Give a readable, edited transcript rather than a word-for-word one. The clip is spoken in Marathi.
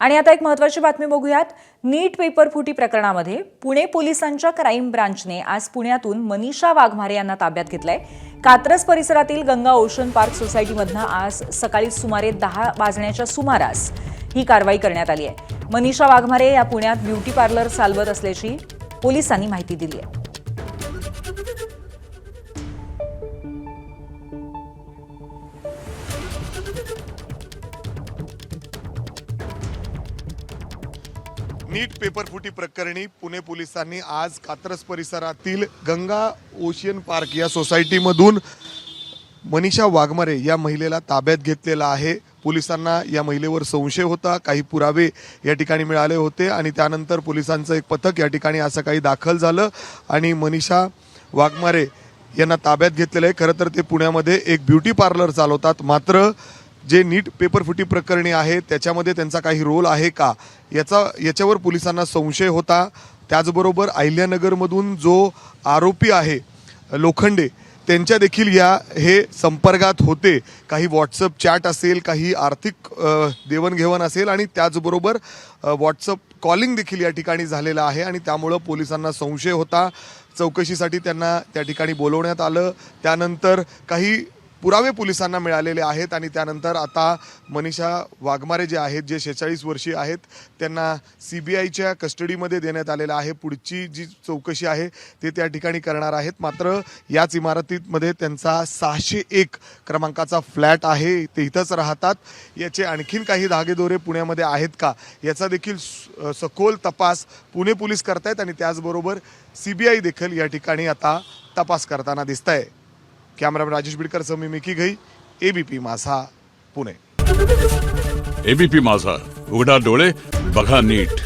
आणि आता एक महत्त्वाची बातमी बघूयात। नीट पेपर फुटी प्रकरणामध्ये पुणे पोलिसांच्या क्राईम ब्रांचने आज पुण्यातून मनीषा वाघमारे यांना ताब्यात घेतलंय। कात्रज परिसरातील गंगा ओशन पार्क सोसायटीमधून आज सकाळी सुमारे 10 वाजण्याच्या सुमारास ही कारवाई करण्यात आली आहे। मनीषा वाघमारे या पुण्यात ब्युटी पार्लर चालवत असल्याची पोलिसांनी माहिती दिली आहे। नीट पेपर फुटी प्रकरणी पुणे पोलिसांनी आज कात्रज परिसरातील गंगा ओशियन पार्क या सोसायटीमधून मनीषा वाघमारे या महिलेला ताब्यात घेतलेला आहे। पोलिसांना या महिलेवर संशय होता, काही पुरावे या ठिकाणी मिळाले होते आणि त्यानंतर पोलिसांचं एक पथक या ठिकाणी आज सकाळी दाखल झालं आणि मनीषा वाघमारे यांना ताब्यात घेतलेलं आहे। खरं तर ते पुण्यामध्ये एक ब्युटी पार्लर चालवतात, मात्र जे नीट पेपर फुटी प्रकरणी आहे त्याच्यामध्ये त्यांचा काही रोल आहे का याच्यावर पोलिसांना संशय होता। त्याचबरोबर अहिल्यानगरमधून जो आरोपी आहे लोखंडे त्यांच्या देखील हे संपर्कात होते। काही व्हॉट्सअप चॅट असेल, काही आर्थिक देवाणघेवाण असेल आणि त्याचबरोबर व्हॉट्सअप कॉलिंग देखील या ठिकाणी झालेलं आहे आणि त्यामुळं पोलिसांना संशय होता। चौकशीसाठी त्यांना त्या ठिकाणी बोलवण्यात आलं। त्यानंतर काही पुरावे पोलिसांना मिळालेले आहेत आणि त्यानंतर आता मनीषा वाघमारे जे आहेत, जे 46 वर्षीय आहेत, त्यांना CBIच्या कस्टडीमध्ये देण्यात आलेलं आहे। पुढची जी चौकशी आहे ते त्या ठिकाणी करणार आहेत। मात्र याच इमारतीमध्ये त्यांचा 601 क्रमांकाचा फ्लॅट आहे, ते इथंच राहतात। याचे आणखीन काही धागेदोरे पुण्यामध्ये आहेत का याचा देखील सखोल तपास पुणे पोलीस करतायत आणि त्याचबरोबर CBI देखील या ठिकाणी आता तपास करताना दिसत आहे। कॅमेरामॅन राजेश बिडकर सह मी मिकी घई, ABP माझा पुणे। ABP माझा, उघडा डोळे बघा नीट।